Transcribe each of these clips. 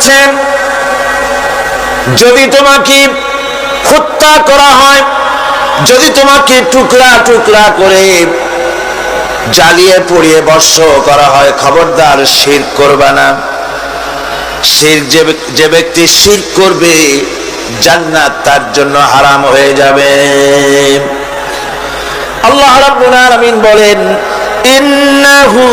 বলেছেন, যদি তোমাকে হত্যা করা হয়, যদি তোমাকে টুকরা টুকরা করে জ্বালিয়ে পুড়িয়ে ভস্ম করা হয়, খবরদার শিরক করবা না। যে ব্যক্তি শিরক করবে জান্নাত তার জন্য হারাম হয়ে যাবে। আল্লাহ রাব্বুল আলামিন বলেন, ইন্নাহু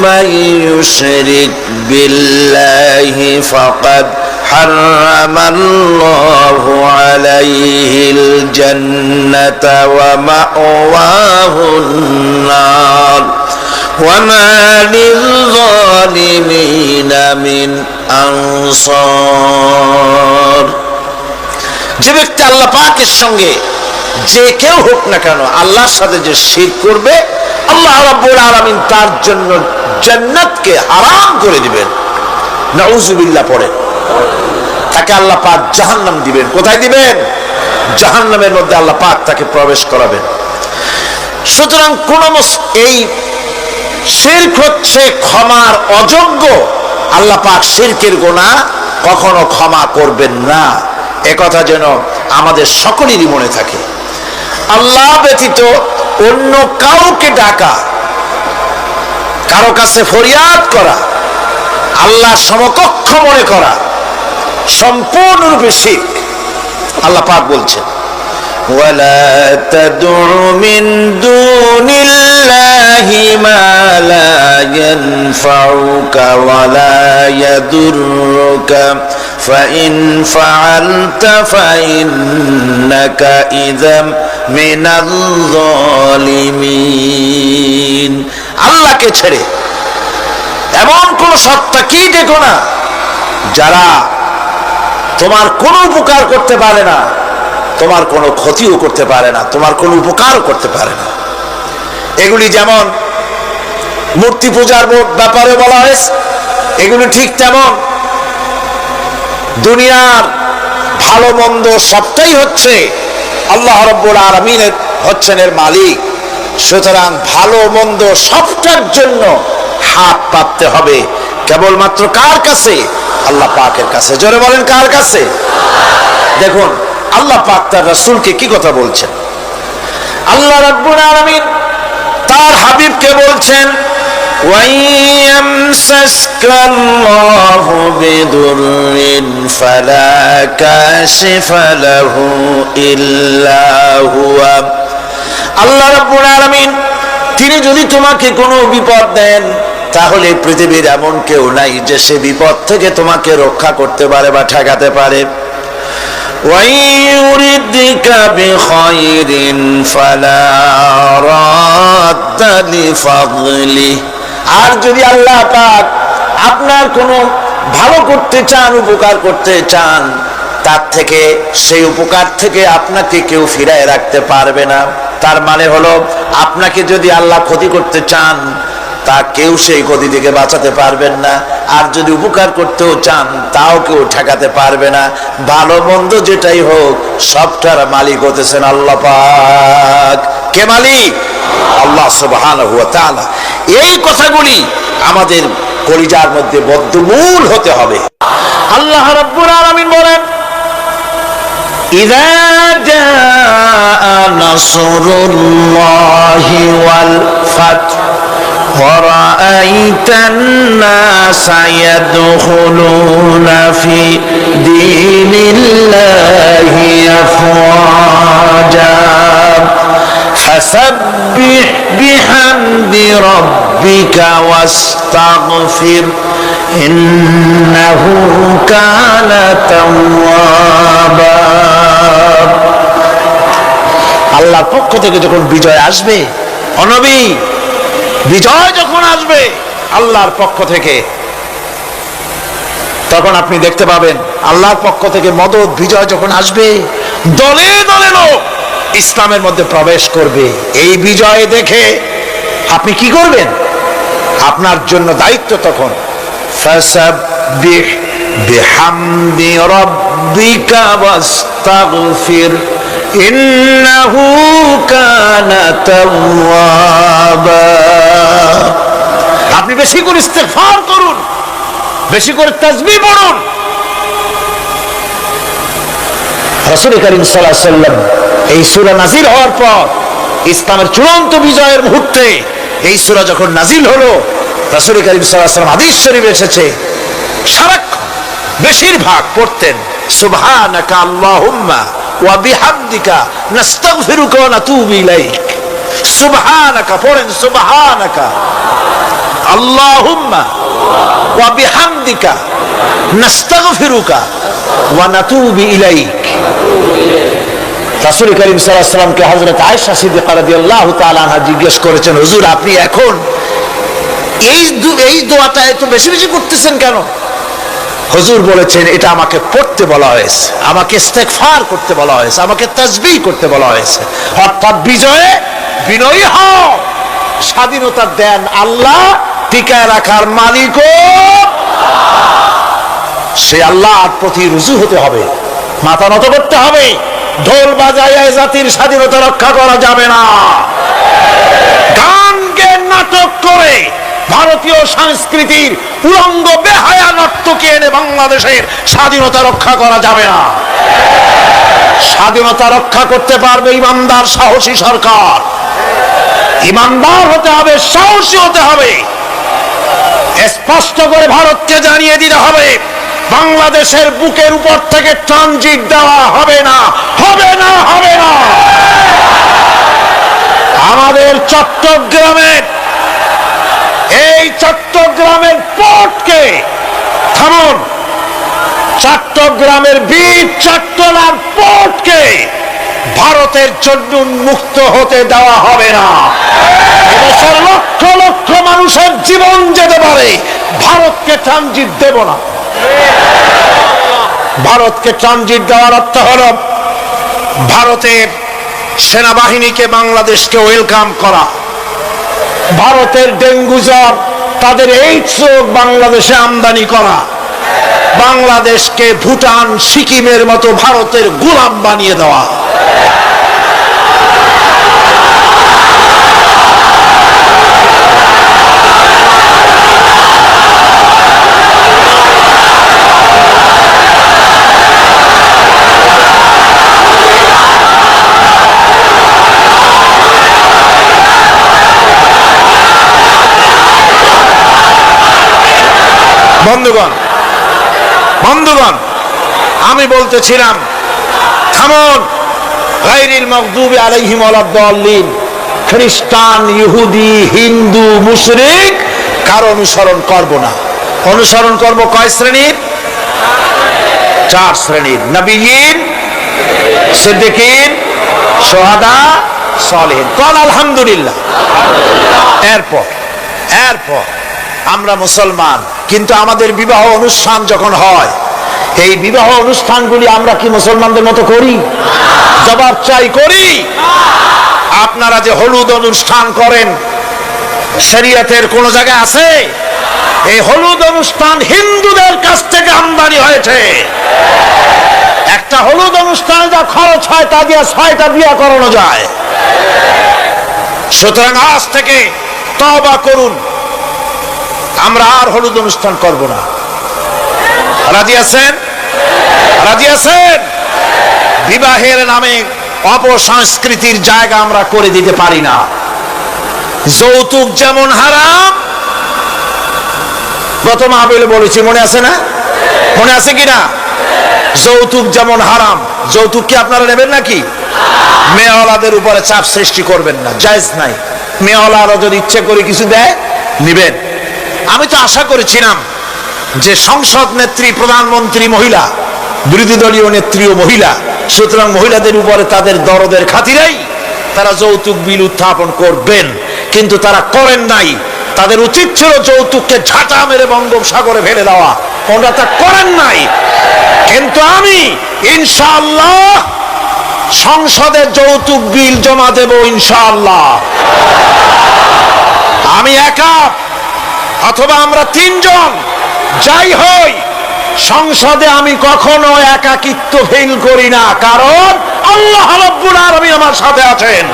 মান ইউশরিক বিল্লাহি ফাকাদ হারামাল্লাহু আলাইহিল জান্নাতা ওয়া মাওয়াহুন নার ওয়া মা লিয-যালিমিনা মিন আনসার। যে ব্যক্তি আল্লাহ পাকের সঙ্গে যে কেউ হোক না কেন আল্লাহর সাথে যে শিরক করবে, আল্লাহ রাব্বুল আলামিন তার জন্য জান্নাতকে হারাম করে দিবেন। নাউযুবিল্লাহ পড়ে। তাকে আল্লাহ পাক জাহান্নাম দিবেন। কোথায় দিবেন? জাহান্নামের মধ্যে আল্লাহ পাক তাকে প্রবেশ করাবেন। সুতরাং এই শিরক হচ্ছে ক্ষমার অযোগ্য। আল্লাহ পাক শিরকের গুনাহ কখনো ক্ষমা করবেন না, একথা যেন আমাদের সকলেরই মনে থাকে। আল্লাহ ব্যতীত অন্য কাউকে ডাকা, কারো কাছে ফরিয়াদ করা, আল্লাহ সমকক্ষ মনে করা সম্পূর্ণরূপে শিরক। আল্লাহ পাক বলছেন, ওয়ালা তাদউ মিন দুনিল্লাহি মা লা ইয়ানফাউকা ওয়ালা ইয়াদুররুকা ফাইন ফাআলতা ফাইন্নাকা ইযাম মিনাল যালিমিন। আল্লাহকে ছেড়ে এমন কোন সত্তা কি দেখো না যারা তোমার কোনো উপকার করতে পারে না, তোমার কোনো ক্ষতিও করতে পারে না, তোমার কোনো উপকারও করতে পারে না। এগুলি যেমন মূর্তি পূজার ব্যাপারে বলা হয়েছে, এগুলি ঠিক তেমন দুনিয়ার ভালো মন্দ সবটাই হচ্ছে আল্লাহ রাব্বুল আলামিন হচ্ছেন এর মালিক। সুতরাং ভালো মন্দ সবটার জন্য হাত পাততে হবে কেবলমাত্র কার কাছে? আল্লাহ পাকের কাছে। জোরে বলেন, কার কাছে? দেখুন আল্লাহ পাক তার রাসূলকে কি কথা বলছেন। আল্লাহ রাব্বুল আলামিন তার হাবিবকে বলছেন, ওয়াইয়ামসাসকাল্লাহু বিদুররিন ফালা কাশিফা লাহু ইল্লা হুয়া। আল্লাহ রাব্বুল আলামিন তিনি যদি তোমাকে কোনো বিপদ দেন, তাহলে পৃথিবীর এমন কেউ নাই যে সে বিপদ থেকে তোমাকে রক্ষা করতে পারে বা ঠেকাতে পারে। ওয়াইয়ুরিদকা বিখাইরিন ফালা রাদ্দা লিফাদলি। আর যদি আল্লাহ পাক আপনার কোনো ভালো করতে চান, উপকার করতে চান, তার থেকে সেই উপকার থেকে আপনাকে কেউ ফিরায় রাখতে পারবে না। তার মানে হলো আপনাকে যদি আল্লাহ ক্ষতি করতে চান, তা কেউ সেই ক্ষতি থেকে বাঁচাতে পারবেন না। আর যদি উপকার করতেও চান, তাও কেউ ঠেকাতে পারবে না। ভালো মন্দ যেটাই হোক সবটার মালিক হতেছেন আল্লাহ পাক। কে মালিক? আল্লাহ সুবহানাহু ওয়া তাআলা। এই কথাগুলি আমাদের কলিজার মধ্যে বদ্ধমূল হতে হবে। আল্লাহ রাব্বুল আলামিন বলেন, ইযা জাআ নাসরুল্লাহি ওয়াল ফাত وَرَأَيْتَ النَّاسَ يَدْخُلُونَ فِي دِينِ اللَّهِ أَفْوَاجًا فَسَبِّحْ بِحَمْدِ رَبِّكَ وَاسْتَغْفِرْ إِنَّهُ كَانَ تَوَّابًا। আল্লাহর পক্ষ থেকে যখন বিজয় আসবে, ও নবী, বিজয় যখন আসবে আল্লাহর পক্ষ থেকে, তখন আপনি দেখতে পাবেন আল্লাহর পক্ষ থেকে মদদ, বিজয় যখন আসবে, দলে দলে লোক ইসলামের মধ্যে প্রবেশ করবে। এই বিজয় দেখে আপনি কি করবেন? আপনার জন্য দায়িত্ব তখন ফাসাব্বিহ বিহামদি রাব্বিকা ওয়াস্তাগফির ইন্নাহু কানা তাওয়াবা। আপনি বেশি করে ইস্তেগফার করুন, বেশি করে তাসবিহ পড়ুন, রাসূল করিম সাল্লাল্লাহু আলাইহি ওয়াসাল্লাম এই সূরা নাযিল হওয়ার পর, ইসলামের চূড়ান্ত বিজয়ের মুহূর্তে এই সূরা যখন নাযিল হলো, রাসূল করিম সাল্লাল্লাহু আলাইহি ওয়াসাল্লাম হাদিস শরীফে এসেছে সারাক্ষণ বেশিরভাগ পড়তেন সুবহানাকা আল্লাহুম্মা ওয়া বিহামদিকা নাস্তাগফিরুকা ওয়া নাতুবু ইলাইক। সুবহানাকা পড়েন, সুবহানাকা আল্লাহুম্মা ওয়া বিহামদিকা নাস্তাগফিরুকা ওয়া নাতুবু ইলাইক। রাসূল করিম সাল্লাল্লাহু আলাইহি ওয়াসাল্লামকে হযরত আয়েশা সিদ্দিকা রাদিয়াল্লাহু তাআলা আনহা জিজ্ঞেস করেছেন, হুজুর আপনি এখন এই দোয়াটা এত বেশি বেশি করতেছেন কেন? হুজুর বলেছেন, এটা আমাকে পড়তে বলা হয়েছে, আমাকে ইস্তেগফার করতে বলা হয়েছে, আমাকে তাসবিহ করতে বলা হয়েছে। অর্থাৎ বিজয়ে বিনয়ী হও, স্বাধীনতা দেন আল্লাহ, টিকায় রাখার মালিকও সে আল্লাহর প্রতি রুজু হতে হবে, মাথা নত করতে হবে। ঢোল বাজায় জাতির স্বাধীনতা রক্ষা করা যাবে না। গান গে নাটক করে ভারতীয় সংস্কৃতির উলঙ্গ বেহায়া নর্তকী এনে বাংলাদেশের স্বাধীনতা রক্ষা করা যাবে না। স্বাধীনতা রক্ষা করতে পারবে ইমানদার সাহসী সরকার। ইমানদার হতে হবে, সাহসী হতে হবে। স্পষ্ট করে ভারতকে জানিয়ে দিতে হবে, বাংলাদেশের বুকের উপর থেকে ট্রানজিট দেওয়া হবে না, হবে না, হবে না। আমাদের চট্টগ্রামের চট্টগ্রামের পোর্টকে থামুন, চট্টগ্রামের বীর চট্টলার পোর্টকে ভারতের জন্য উন্মুক্ত হতে দেওয়া হবে না। এদেশের লক্ষ লক্ষ মানুষের জীবন যেতে পারে, ভারতকে ট্রানজিট দেব না। ভারতকে ট্রানজিট দেওয়ার অর্থ হল ভারতের সেনাবাহিনীকে বাংলাদেশকে ওয়েলকাম করা, ভারতের ডেঙ্গু জ্বর তাদের এইডস রোগ বাংলাদেশে আমদানি করা, বাংলাদেশকে ভুটান সিকিমের মতো ভারতের গোলাম বানিয়ে দেওয়া। বন্ধুগণ, আমি বলতেছিলাম থামুন। গায়রিল মাগদুবি আলাইহিম ওয়ালাদ-দাল্লিন, খ্রিস্টান, ইহুদি, হিন্দু, মুশরিক কারো অনুসরণ করব না। অনুসরণ করব কয় শ্রেণীর? 4 শ্রেণীর। নবিয়্যিন, সিদ্দিকিন, শুহাদা, সালেহিন। কল আলহামদুলিল্লাহ। এরপর আমরা মুসলমান, কিন্তু আমাদের বিবাহ অনুষ্ঠান যখন হয়, এই বিবাহ অনুষ্ঠানগুলি আমরা কি মুসলমানদের মতো করি? জবাব চাই, করি? আপনারা যে হলুদ অনুষ্ঠান করেন, শরীয়তের কোন জায়গায় আছে? এই হলুদ অনুষ্ঠান হিন্দুদের কাছ থেকে আমদানি হয়েছে। একটা হলুদ অনুষ্ঠানে যা খরচ হয় তা দিয়ে 6টা বিয়ে করানো যায়। সুতরাং আজ থেকে তওবা করুন, আমরা আর হলুদ অনুষ্ঠান করব না। রাজি আছেন? রাজি আছেন? বিবাহের নামে অপসংস্কৃতির জায়গা আমরা করে দিতে পারি না। যৌতুক যেমন হারাম, প্রথম আবিলে বলেছি, মনে আছে না? মনে আছে কিনা? যৌতুক যেমন হারাম, যৌতুক কি আপনারা নেবেন নাকি? মেয়েওয়ালাদের উপরে চাপ সৃষ্টি করবেন না, জায়েজ নাই। মেয়েওয়ালারা যদি ইচ্ছে করে কিছু দেয়, নিবেন। আমি তো আশা করেছিলাম যে সংসদ নেত্রী, প্রধানমন্ত্রী মহিলা, বিরোধী দলীয় নেত্রীও মহিলা, সুতরাং মহিলাদের উপরে তাদের দরদের খাতিরেই তারা যৌতুক বিল উত্থাপন করবেন, কিন্তু তারা করেন নাই। তাদের উচিত ছিল যৌতুককে ঝাঁটা মেরে বঙ্গোপসাগরে ফেলে দেওয়া, ওনারা তা করেন নাই। কিন্তু আমি ইনশাআল্লাহ সংসদে যৌতুক বিল জমা দেব, ইনশাআল্লাহ। আমি একা অথবা আমরা 3 জন যাই হই, সংসদে আমি কখনো একাকিত্ব ফিল করি না, কারণ আল্লাহ রাব্বুল আলামিন আমার সাথে আছেন।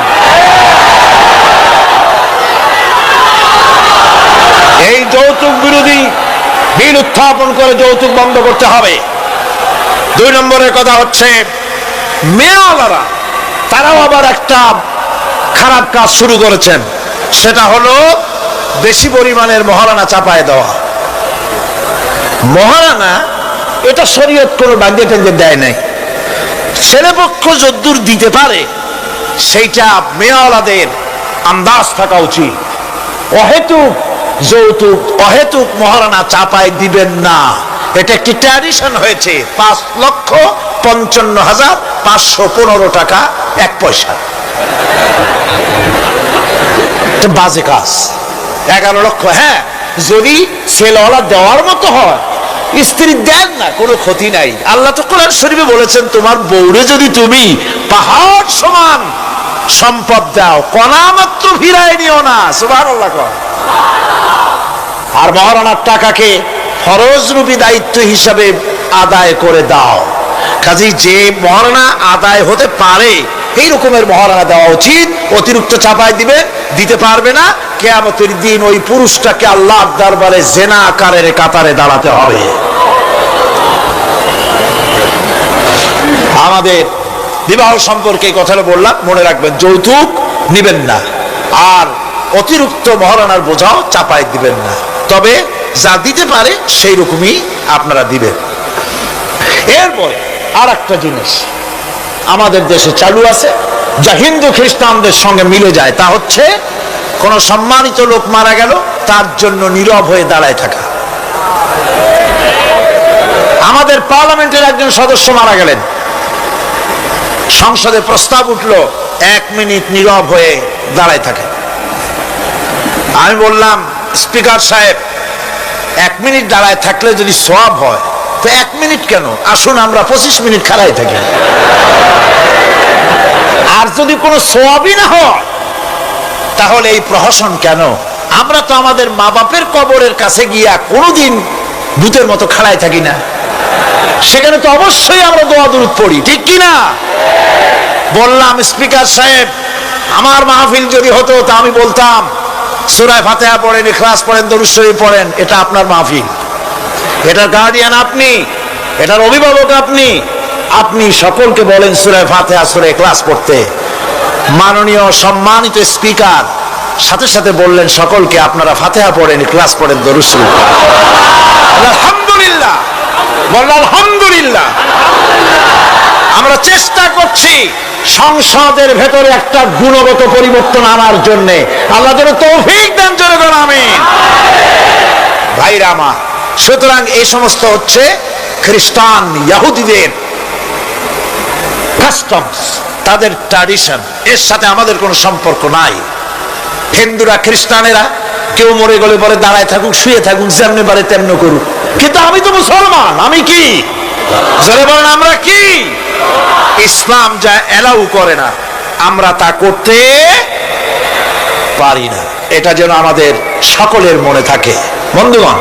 এই যৌতুক বিরোধী বিল উত্থাপন করে যৌতুক বন্ধ করতে হবে। 2 নম্বরের কথা হচ্ছে মেয়েওয়ালারা তারাও আবার একটা খারাপ কাজ শুরু করেছেন, সেটা হলো বেশি পরিমাণের মহারানা চাপায় দেওয়া। মহারানা এটা শরীয়ত কোনো ভাগ্যে টেঙ্গে দেয় নাই, ছেলেপক্ষ যদ্দূর দিতে পারে সেইটা মেয়েওয়ালাদের আন্দাজ থাকা উচিত। অহেতুক যৌতুক, অহেতুক মহারানা চাপায় দিবেন না, এটা একটি ট্র্যাডিশন হয়েছে। 5,55,515 টাকা 1 পয়সা, বাজে কাজ। 11 লক্ষ, হ্যাঁ যদি ছেলেওয়ালা দেওয়ার মতো হয়, স্ত্রী দেন না, কোনো ক্ষতি নাই। আল্লাহ তো কোরআন শরীফে বলেছেন, তোমার বউরে যদি তুমি পাহাড় সমান সম্পদ দাও, কণা মাত্র ফিরায় নিও না। সুবহানাল্লাহ। আর মহারানার টাকাকে ফরজরূপী দায়িত্ব হিসাবে আদায় করে দাও। কাজেই যে মহারানা আদায় হতে পারে এই রকমের মহারানা দেওয়া উচিত। অতিরিক্ত চাপায় দিতে পারবে না, কিয়ামতের দিন ওই পুরুষটাকে আল্লাহর দরবারে জিনাকারের কাতারে দাঁড়াতে হবে। আমাদের বিবাহ সম্পর্কে এই কথাটা বললাম, মনে রাখবেন, যৌতুক নিবেন না, আর অতিরিক্ত মহারানার বোঝাও চাপায় দিবেন না, তবে যা দিতে পারে সেই রকমই আপনারা দিবেন। এরপরে আর একটা জিনিস আমাদের দেশে চালু আছে, যা হিন্দু খ্রিস্টানদের সঙ্গে মিলে যায়, তা হচ্ছে কোন সম্মানিত লোক মারা গেল, তার জন্য নীরব হয়ে দাঁড়ায় থাকা। আমাদের পার্লামেন্টের একজন সদস্য মারা গেলেন, সংসদে প্রস্তাব উঠল 1 মিনিট নীরব হয়ে দাঁড়ায় থাকে। আমি বললাম, স্পিকার সাহেব, 1 মিনিট দাঁড়ায় থাকলে যদি সওয়াব হয় তো 1 মিনিট কেন, আসুন আমরা 25 মিনিট খাড়াই থাকি। আর যদি কোনো সওয়াবই না হয় তাহলে এই প্রহসন কেন? আমরা তো আমাদের মা বাপের কবরের কাছে গিয়া কোনোদিন ভূতের মতো খাড়াই থাকি না, সেখানে তো অবশ্যই আমরা দোয়া দুরূদ পড়ি, ঠিক কিনা? বললাম, স্পিকার সাহেব, আমার মাহফিল যদি হতো তা আমি বলতাম সূরা ফাতিহা পড়েন, ইখলাস পড়েন, দরুদ শরীফ পড়েন। এটা আপনার মাহফিল, এটার গার্ডিয়ান আপনি, এটার অভিভাবক আপনি। আপনি সকলকে বলেন সূরা ফাতিহা, সূরা ইখলাস পড়তে। মাননীয় সম্মানিত স্পিকার সাথে সাথে বললেন সকলকে, আপনারা ফাতিহা পড়েন, ইখলাস পড়েন, দরুদ শরীফ পড়েন। আলহামদুলিল্লাহ, বললাম আলহামদুলিল্লাহ। আমরা চেষ্টা করছি সংসদের ভেতরে একটা গুণগত পরিবর্তন আনার জন্য। আল্লাহ যেন তৌফিক দেন, জোরে বলেন আমিন। ভাইরা আমার, সুতরাং এই সমস্ত হচ্ছে খ্রিস্টান ইহুদিদের কাস্টমস, তাদের ট্র্যাডিশন, এর সাথে আমাদের কোনো সম্পর্ক নাই। হিন্দুরা খ্রিস্টানেরা কেউ মরে গেলে পরে দাঁড়ায় থাকুক, শুয়ে থাকুক, যেমনি পারে তেমনি করুক, কিন্তু আমি তো মুসলমান, আমি কি? জোরে বলেন, আমরা কি? ইসলাম যা এলাউ করে না আমরা তা করতে পারি না, এটা যেন আমাদের সকলের মনে থাকে। বন্ধুগণ,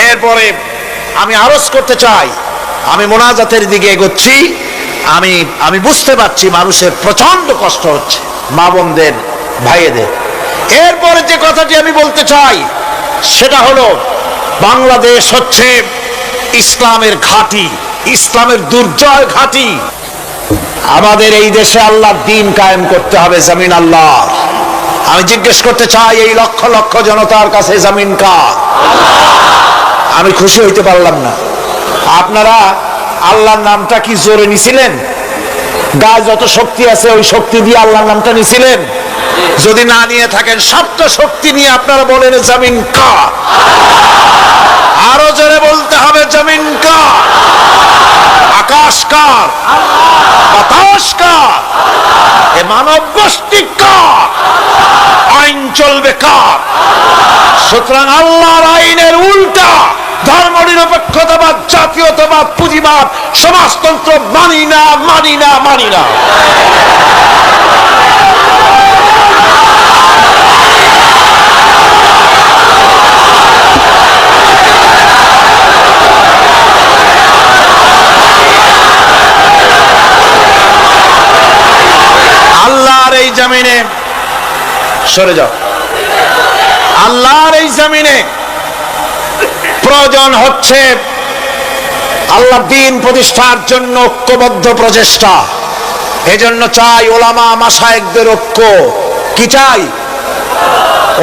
এরপরে আমি আরজ করতে চাই, আমি মোনাজাতের দিকে এগোচ্ছি। আমি বুঝতে পারছি মানুষের প্রচন্ড কষ্ট হচ্ছে, মা বোনদের, ভাইয়েদের। এরপরে যে কথাটি আমি বলতে চাই সেটা হলো, বাংলাদেশ হচ্ছে ইসলামের ঘাঁটি, ইসলামের দুর্জয় ঘাঁটি। আমাদের এই দেশে আল্লাহর দ্বীন কায়েম করতে হবে, জমিন আল্লাহ। আমি জিজ্ঞেস করতে চাই, এই লক্ষ লক্ষ জনতার কাছে জমিন কার? আমি খুশি হইতে পারলাম না। আপনারা আল্লাহর নামটা কি জোরে নিছিলেন? গায়ে যত শক্তি আছে ওই শক্তি দিয়ে আল্লাহর নামটা নিছিলেন? যদি না নিয়ে থাকেন, সবটা শক্তি নিয়ে আপনারা বলেন জমিন কার? আরো জোরে বলতে হবে, জমিন কার? আকাশ কার? বাতাস কার? এ মানব গোষ্ঠী কার? আইন চলবে কার? সুতরাং আল্লাহর আইনের উল্টা ধর্ম নিরপেক্ষতাবাদ, জাতীয়তাবাদ, পুঁজিবাদ, সমাজতন্ত্র মানি না, মানি না, মানি না। আল্লাহর এই জমিনে, সরে যাও, আল্লাহর এই জমিনে প্রয়োজন হচ্ছে আল্লাহর দ্বীন প্রতিষ্ঠার জন্য ঐক্যবদ্ধ প্রচেষ্টা। এজন্য চাই ওলামা মাশায়েখদের ঐক্য। কি চাই?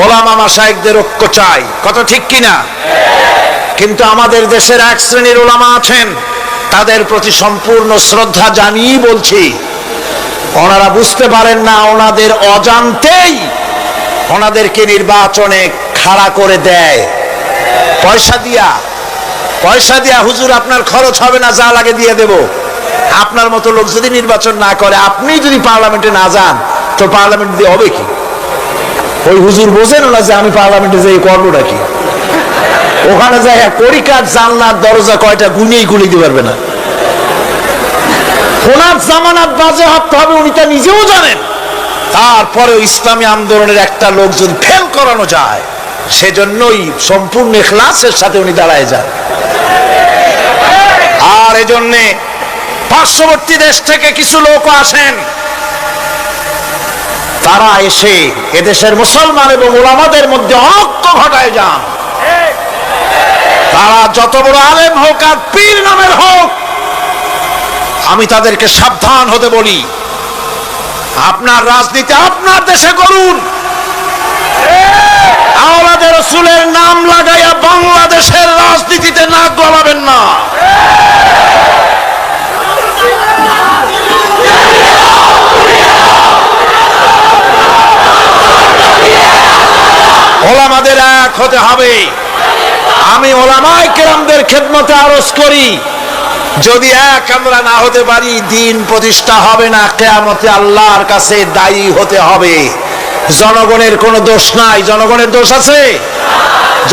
ওলামা মাশায়েখদের ঐক্য চাই। কথা ঠিক কিনা? কিন্তু আমাদের দেশের এক শ্রেণীর ওলামা আছেন, তাদের প্রতি সম্পূর্ণ শ্রদ্ধা জানিয়ে বলছি, ওনারা বুঝতে পারেন না, ওনাদের অজান্তেই ওনাদেরকে নির্বাচনে খাড়া করে দেয় পয়সা দিয়া। হুজুর আপনার খরচ হবে না, যা লাগে দিয়ে দেব। আপনার মতো লোক যদি নির্বাচন না করে, আপনি যদি পার্লামেন্টে না যান, তো পার্লামেন্ট দিয়ে হবে কি? ওই হুজুর বোঝেন না যে আমি পার্লামেন্টে যাই করবোটা কি? ওখানে যাই করিকার জানলার দরজা কয়টা গুনেই গুলি দিতে পারবে না। ওনার জামানাত বাজে হাঁটতে হবে, উনি তা নিজেও জানেন। তারপরে ইসলামী আন্দোলনের একটা লোক যদি ফেল করানো যায়, সেজন্যই সম্পূর্ণ ইখলাসের সাথে উনি দাঁড়ায় যান। আর এজন্যে পার্শ্ববর্তী দেশ থেকে কিছু লোক আসেন, তারা এসে এদেশের মুসলমান এবং ওলামাদের মধ্যে অনৈক্য ঘটায় যান। তারা যত বড় আলেম হোক আর পীর নামের হোক, আমি তাদেরকে সাবধান হতে বলি, আপনার রাজনীতি আপনার দেশে করুন, আওলাদের রাসূলের নাম লাগাইয়া বাংলাদেশের রাজনীতিতে নাক গলাবেন না। ওলামাদের এক হতে হবে। আমি ওলামায়ে কেরামদের খেদমতে আরজ করি, যদি এক আমরা না হতে পারি, দিন প্রতিষ্ঠা হবে না। কিয়ামতে আল্লাহর কাছে দায়ী হতে হবে। জনগণের কোনো দোষ নাই। জনগণের দোষ আছে?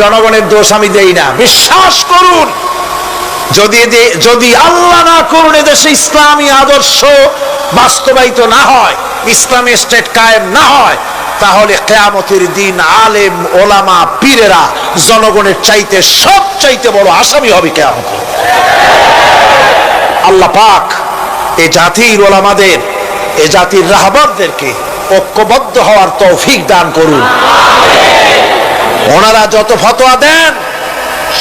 জনগণের দোষ আমি দেই না। বিশ্বাস করুন, যদি আল্লাহ না করুন এদেশে ইসলামী আদর্শ বাস্তবায়িত না হয়, ইসলামী স্টেট কায়েম না হয়, তাহলে কিয়ামতের দিন আলেম ওলামা পীরেরা জনগণের চাইতে সবচাইতে বড় আসামি হবে কিয়ামতে। আল্লাহ পাক এই জাতির ওলামাদের, এই জাতির রাহবারদেরকে ঐক্যবদ্ধ হওয়ার তৌফিক দান করুন। ওনারা যত ফতোয়া দেন,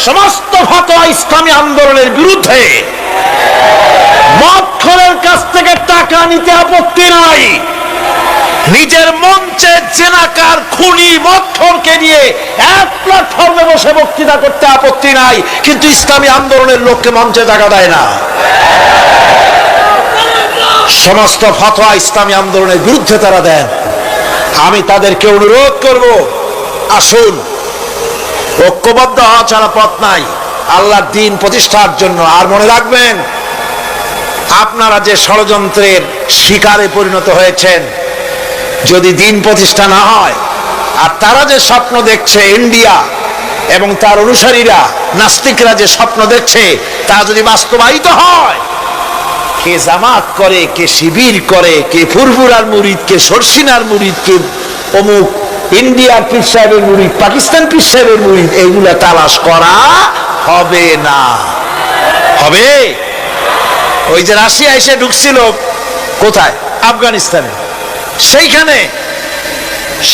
সমস্ত ফতোয়া ইসলামী আন্দোলনের বিরুদ্ধে। মদখোরের কাছ থেকে টাকা নিতে আপত্তি নাই, নিজের মঞ্চে জেনাকার খুনি মদখোরকে নিয়ে এক প্ল্যাটফর্মে বসে বক্তৃতা করতে আপত্তি নাই, কিন্তু ইসলামী আন্দোলনের লোককে মঞ্চে জায়গা দেয় না। সমস্ত ফতোয়া ইসলামী আন্দোলনের বিরুদ্ধে তারা দেন। আমি তাদেরকে অনুরোধ করব, আসুন, ঐক্যবদ্ধ হওয়া ছাড়া পথ নাই আল্লাহর দ্বীন প্রতিষ্ঠার জন্য। আর মনে রাখবেন, আপনারা যে ষড়যন্ত্রের শিকারে পরিণত হয়েছেন, যদি দ্বীন প্রতিষ্ঠা না হয়, আর তারা যে স্বপ্ন দেখছে, ইন্ডিয়া এবং তার অনুসারীরা নাস্তিকরা যে স্বপ্ন দেখছে, তা যদি বাস্তবায়িত হয়, কে জামাত করে, কে শিবির করে, কে ফুরফুরার মুরিদ, কে সরসিনার মুরিদ, কে অমুক ইন্ডিয়ার পীর সাহেবের মুরিদ, পাকিস্তান পীর সাহেবের মুরিদ, এইগুলা তালাশ করা হবে না। হবে? ওই যে রাশিয়া এসে ঢুকছিল কোথায়? আফগানিস্তানে। সেইখানে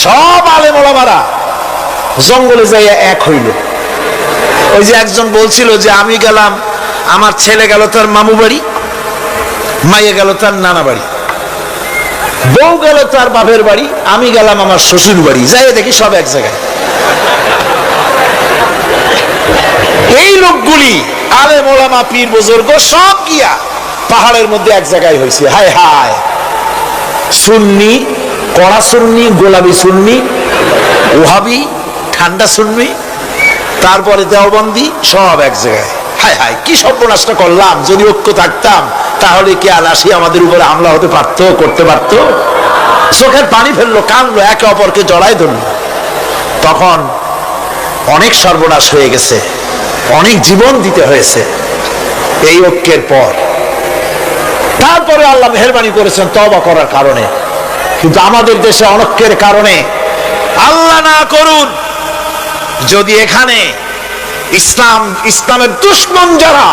সব আলেম ওলামারা জঙ্গলে যাইয়া এক হইল। ওই যে একজন বলছিল যে আমি গেলাম, আমার ছেলে গেল তার মামু বাড়ি, মাইয়া গেল তার নানা বাড়ি, বউ গেল তার বাপের বাড়ি, আমি গেলাম আমার শ্বশুর বাড়ি, যাই দেখি সব এক জায়গায়। এই লোকগুলি আলেম ওলামা পীর বুজুর্গ সব গিয়া পাহাড়ের মধ্যে এক জায়গায় হয়েছে। হায় হায়, সুন্নি, কড়া সুন্নি, গোলাপি সুন্নি, ওহাবি, ঠান্ডা সুন্নি, তারপরে দেওবন্দি, সব এক জায়গায়। হায় হায়, কি সর্বনাশটা করলাম! যদি ঐক্য থাকতাম, তাহলে কি আর আসি আমাদের উপরে হামলা হতে পারতো, করতে পারতো? চোখের পানি ফেললো, কানলো, একে অপরকে জড়ায় ধরলো। তখন অনেক সর্বনাশ হয়ে গেছে, অনেক জীবন দিতে হয়েছে এই ঐক্যের পর। তারপরে আল্লাহ মেহেরবানি করেছেন তওবা করার কারণে। কিন্তু আমাদের দেশে অনৈক্যের কারণে, আল্লাহ না করুন, যদি এখানে ইসলামের দুশমন যারা,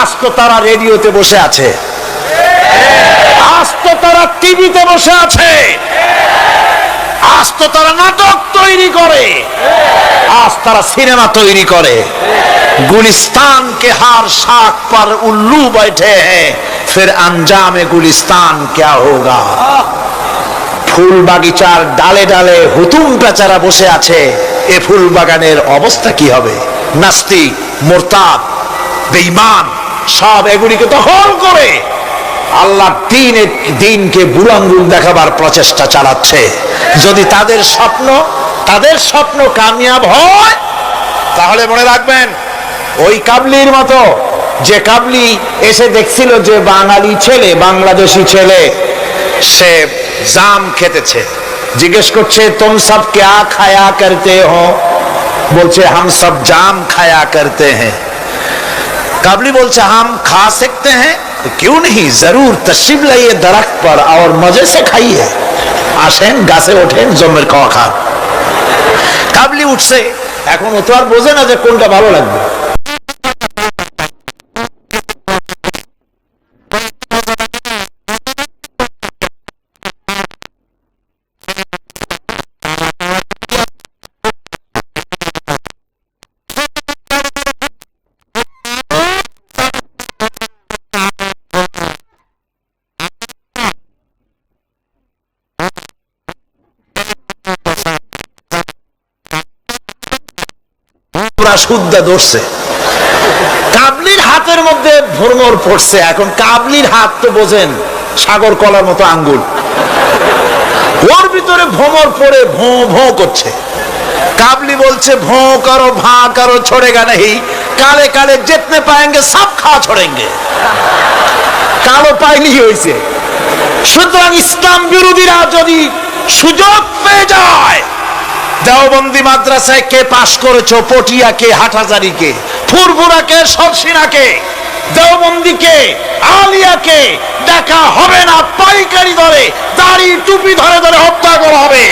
আজ তো তারা রেডিওতে বসে আছে, আজ তো তারা টিভিতে বসে আছে, আজ তো তারা নাটক তৈরি করে, আজ তারা সিনেমা তৈরি করে। গুলিস্তান কে হার শাক पर उल्लू बैठे हैं, फिर अंजाम गुलिस्तान क्या होगा। ফুল বাগিচার ডালে ডালে হুতুম বেচারা বসে আছে, এ ফুল বাগানের অবস্থা কি হবে। নাস্তিক, মুরতাদ, বেঈমান সব এগুলিকে দখল করে আল্লাহর দ্বীনকে বুড়ো আঙ্গুল দেখাবার প্রচেষ্টা চালাচ্ছে। যদি তাদের স্বপ্ন কামিয়াব হয়, তাহলে মনে রাখবেন ওই কাবলির মতো, যে কাবলি এসে দেখছিল যে বাঙালি ছেলে, বাংলাদেশি ছেলে সে জাম খেতেছে, জিজ্ঞেস করছে তুম সব ক্যা খায়া করতে হো, বলছে হাম সব জাম খায়া করতে হ্যাঁ। काबली बोलते हम खा सकते हैं तो क्यों नहीं, जरूर तशरीफ लाइए दरख्त पर और मजे से खाइए। আসেন গাছে ওঠেন, জমের খাওয়া খান। কাবলি উঠছে, এখন ও তো আর বোঝে না যে কোনটা ভালো লাগবে। শুদ্ধা ধরছে, কাবলির হাতের মধ্যে ভ্রমর পড়ছে। এখন কাবলির হাত তো বোঝেন সাগর কলার মতো আঙ্গুল, ওর ভিতরে ভ্রমর পড়ে ভোঁ ভোঁ করছে। কাবলি বলছে ভোঁ করো ভাঁ করো छोड़ेगा नहीं, কালে কালে जितने पाएंगे सब खा छोड़ेंगे। কালো পাইনি হয়েছে। সুতরাং ইসলাম বিরোধীরা যদি সুযোগ পেয়ে যায়, দেওবন্দি মাদ্রাসায় কে পাশ করেছো, পটিয়াকে, হাটহাজারীকে, ফুরফুরাকে, সরসিনাকে, দেওবন্দিকে, আলিয়াকে দেখা হবে না, পাইকারি ধরে দাড়ি টুপি ধরে ধরে হত্যা করা হবে।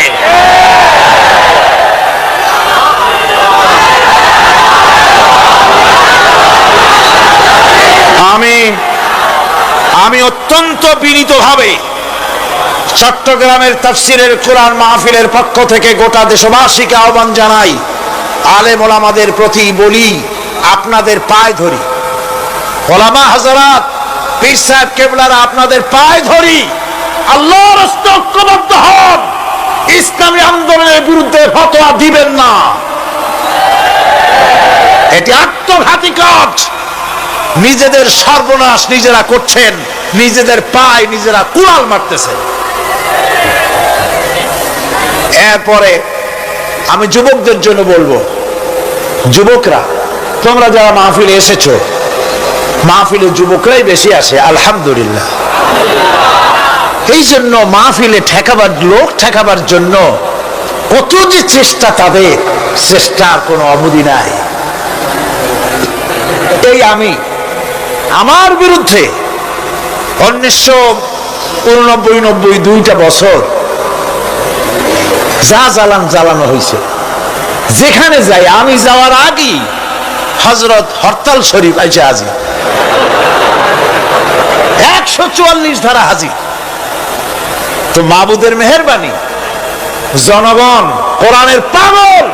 আমি অত্যন্ত বিনীতভাবে চট্টগ্রামের তাফসিরের কোরআন মাহফিলের পক্ষ থেকে গোটা দেশবাসীকে আহ্বান জানাই, আলেম ওলামাদের প্রতি বলি, আপনাদের পায়ে ধরি, ওলামা হযরত, পীর সাহেব কেবলারা আপনাদের পায়ে ধরি, আল্লাহর রাস্তে ঐক্যবদ্ধ হন, ইসলামী আন্দোলনের বিরুদ্ধে ফতোয়া দিবেন না। এটি আত্মঘাতী কাজ, নিজেদের সর্বনাশ নিজেরা করছেন, নিজেদের পায়ে নিজেরা কুড়াল মারতেছেন। এরপরে আমি যুবকদের জন্য বলবো, যুবকরা তোমরা যারা মাহফিলে এসেছো, মাহফিলে যুবকরাই বেশি আসে আলহামদুলিল্লাহ। এই জন্য মাহফিলে লোক ঠেকাবার জন্য কত যে চেষ্টা, তাদের চেষ্টার কোনো অবধি নাই। এই আমার বিরুদ্ধে 1989-90 দুইটা বছর যা জ্বালানো হয়েছে, যেখানে যাই, আমি যাওয়ার আগেই হযরত হরতাল শরীফ আইসা হাজির, 144 ধারা হাজির। তো মাবুদের মেহেরবানি, জনগণ কোরআনের পাগল,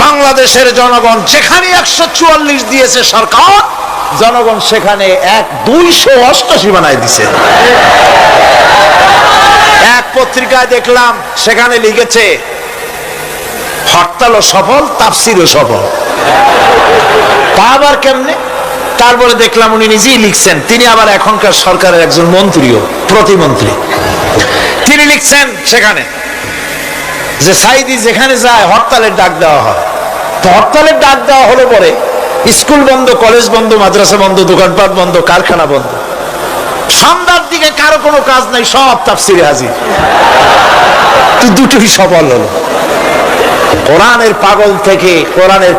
বাংলাদেশের জনগণ যেখানে 144 দিয়েছে সরকার, জনগণ সেখানে 288 বানাই দিছে। এক পত্রিকায় দেখলাম সেখানে লিখেছে হরতালও সফল, তাফসিরও সফল। তা আবার কেমনে? তারপরে দেখলাম উনি নিজেই লিখছেন, তিনি আবার এখনকার সরকারের একজন মন্ত্রীও, প্রতিমন্ত্রী। তিনি লিখছেন সেখানে যে সাইদি যেখানে যায় হরতালের ডাক দেওয়া হয়। তো হরতালের ডাক দেওয়া হলো পরে স্কুল বন্ধ, কলেজ বন্ধ, মাদ্রাসা বন্ধ, দোকানপাট বন্ধ, কারখানা বন্ধ। সন্ধ্যার দিকে কারো কোনো কাজ নাই, সব তাফসিরে হাজির। দুটোই সফল হলো। কোরআনের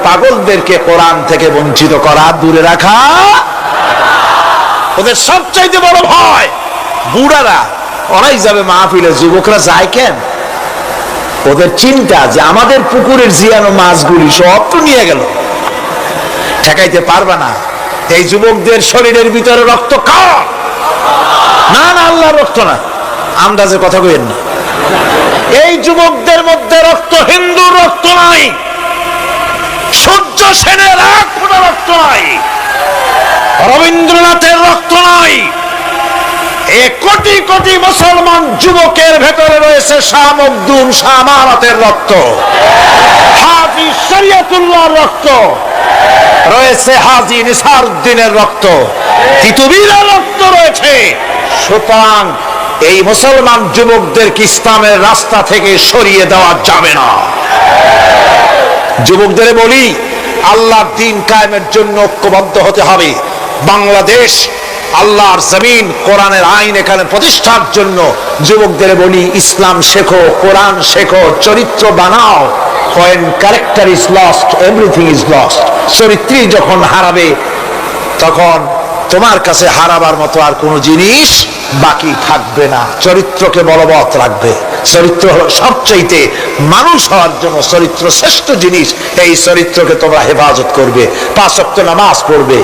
পাগলদেরকে কোরআন থেকে বঞ্চিত করা, দূরে রাখা ওদের সবচাইতে বড় ভয়। বুড়ারা ওরাই যাবে মাহফিলে, যুবকরা যায় কেন? ওদের চিন্তা যে আমাদের পুকুরের জিয়ানো মাছগুলি সব তো নিয়ে গেল, ঠেকাইতে পারবে না। এই যুবকদের শরীরের ভিতরে রক্ত কার? না না, আল্লাহর রক্ত না, আন্দাজে কথা কইেন না। এই যুবকদের মধ্যে রক্ত হিন্দুর রক্ত নাই, সূর্য সেনের এক ফোঁটা রক্ত নাই, রবীন্দ্রনাথের রক্ত নাই, কোটি কোটি মুসলমান যুবকের ভেতরে রয়েছে শাহ মখদুম, শাহ আমানতের রক্ত, হাফিজ শরীয়তুল্লাহর রক্ত, রয়েছে হাজী নিসারউদ্দিনের রক্ত, তিতুমীরের রক্ত রয়েছে। সুতরাং এই মুসলমান যুবকদেরকে ইসলামের রাস্তা থেকে সরিয়ে দেওয়া যাবে না। যুবকদের বলি, আল্লাহর দ্বীন কায়েমের জন্য ঐক্যবদ্ধ হতে হবে। বাংলাদেশ আল্লাহর জমিন, কোরআনের আইন এখানে প্রতিষ্ঠার জন্য যুবকদের বলি, ইসলাম শেখো, কোরআন শেখো, চরিত্র বানাও। When character is lost, everything is lost. চরিত্রই যখন হারাবে, তখন তোমার কাছে হারাবার মতো আর কোনো জিনিস বাকি থাকবে না। চরিত্রকে বলবৎ রাখবে। চরিত্র হলো সবচাইতে, মানুষ হওয়ার জন্য চরিত্র শ্রেষ্ঠ জিনিস। এই চরিত্রকে তোমরা হেফাজত করবে, 5 ওয়াক্ত নামাজ পড়বে,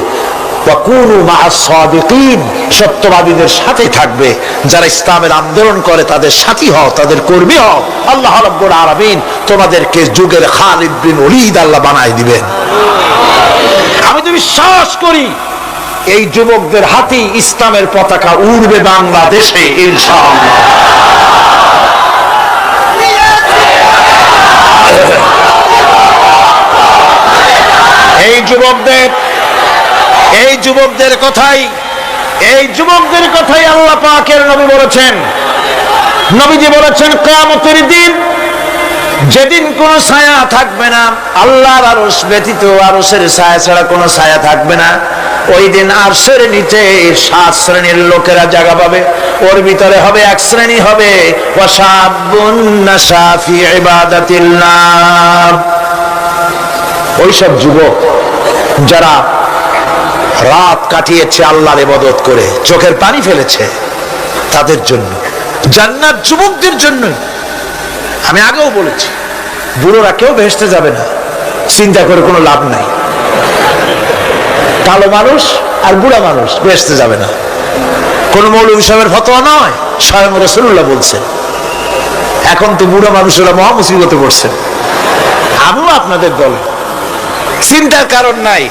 সত্যবাদীদের সাথে থাকবে, যারা ইসলামের আন্দোলন করে তাদের সাথী হও, তাদের কর্মী হও। আল্লাহ রাব্বুল আলামিন তোমাদেরকে যুগের খালিদ বিন ওলীদ আল্লাহ বানাই দিবেন। আমি তো বিশ্বাস করি এই যুবকদের হাতে ইসলামের পতাকা উড়বে বাংলাদেশে ইনশাআল্লাহ। এই যুবকদের কথাই আল্লাহ পাকের নবী বলেছেন। নবীজি বলেছেন, কিয়ামতের দিন যেদিন কোন ছায়া থাকবে না, আল্লাহর আরশ ব্যতীত আরশের ছায়া ছাড়া কোনো ছায়া থাকবে না, ওই দিন আরশের নিচে 7 শ্রেণীর লোকেরা জায়গা পাবে। ওর ভিতরে হবে এক শ্রেণী হবে ওয়াশাবুন নাশা ফি ইবাদাতিল্লাহ, ওইসব যুবক যারা রাত কাটিয়েছে আল্লাহর ইবাদত করে, চোখের পানি ফেলেছে, তাদের জন্য জান্নাত যুবকদের জন্য। আমি আগেও বলেছি, বুড়োরা কেউ বেহেশতে যাবে না, চিন্তা করে কোনো লাভ নাই। কালো মানুষ আর বুড়া মানুষ বেহেশতে যাবে না, কোন মৌলভী সাহেবের ফতোয়া নয়, স্বয়ং রাসূলুল্লাহ বলছেন। এখন তো বুড়া মানুষেরা মহা মুসিবতে পড়ছে। আমিও আপনাদের দলে, চিন্তার কারণ নাই।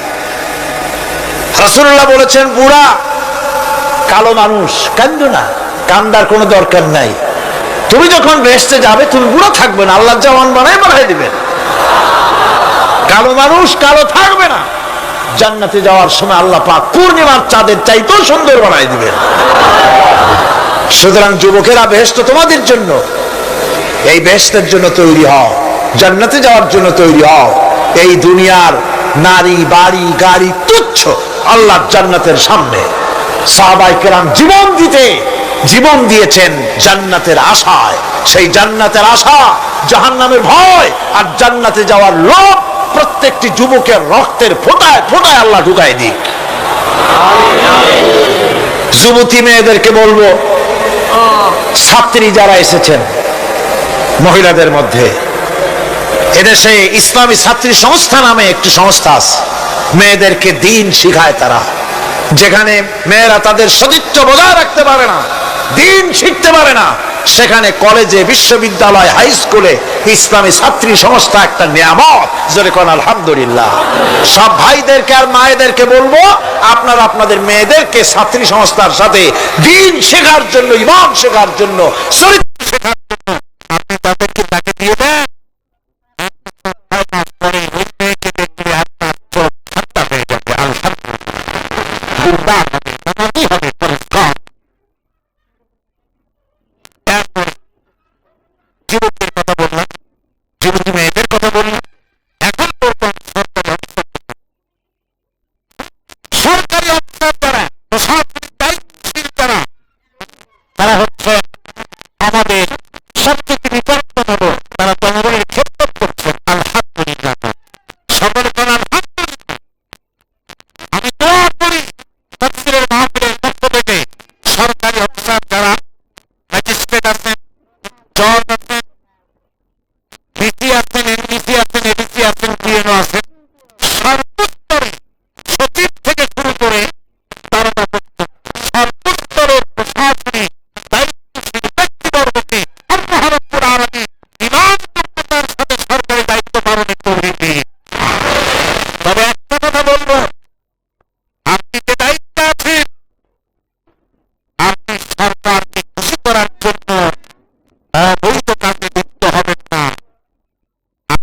রাসূলুল্লাহ বলেছেন, বুড়া কালো মানুষ কান্দো না, কান্দার কোনো দরকার নাই। তুমি যখন বেহেশতে যাবে তুমি বুড়ো থাকবে না, আল্লাহ জওয়ান বানাই দিবেন। কালো মানুষ কালো থাকবে না, জান্নাতে যাওয়ার সময় আল্লাহ পাক পূর্ণিমার চাঁদের চাইতেও সুন্দর বানাই দিবেন। সুতরাং যুবকেরা, বেহেশত তোমাদের জন্য, এই বেহেশতের জন্য তৈরি হও, জান্নাতে যাওয়ার জন্য তৈরি হও। এই দুনিয়ার নারী, বাড়ি, গাড়ি তুচ্ছ আল্লাহর জান্নাতের সামনে। সাহাবায়ে কেরাম জীবন দিয়েছেন জান্নাতের আশায়। সেই জান্নাতের আশা, জাহান্নামের ভয় আর জান্নাতে যাওয়ার লোভ প্রত্যেকটি যুবকের রক্তের ফোঁটায় ফোঁটায় আল্লাহ ঢুকাই দিক। যুবতী মেয়েদেরকে বলবো, ছাত্রী যারা এসেছেন মহিলাদের মধ্যে, এদেশে ইসলামী ছাত্রী সংস্থা নামে একটি সংস্থা আছে। মেয়েদেরকে দ্বীন শিখায় তারা। যেখানে মেয়েরা তাদের সতীত্ব বজায় রাখতে পারে না, দ্বীন শিখতে পারে না, সেখানে কলেজে, বিশ্ববিদ্যালয়, হাই স্কুলে ইসলামী ছাত্রী সংস্থা একটা নিয়ামত। জোরে কোন আলহামদুলিল্লাহ। সব ভাইদেরকে আর মায়েদেরকে বলবো, আপনারা আপনাদের মেয়েদেরকে ছাত্রী সংস্থার সাথে দ্বীন শেখার জন্য, ইমান শেখার জন্য, চরিত্র শেখার জন্য আপনি তাদেরকে তাকে দিয়ে দেন। আপনার চোখ ঠান্ডা হয়ে যাবে। আলহামদুলিল্লাহ।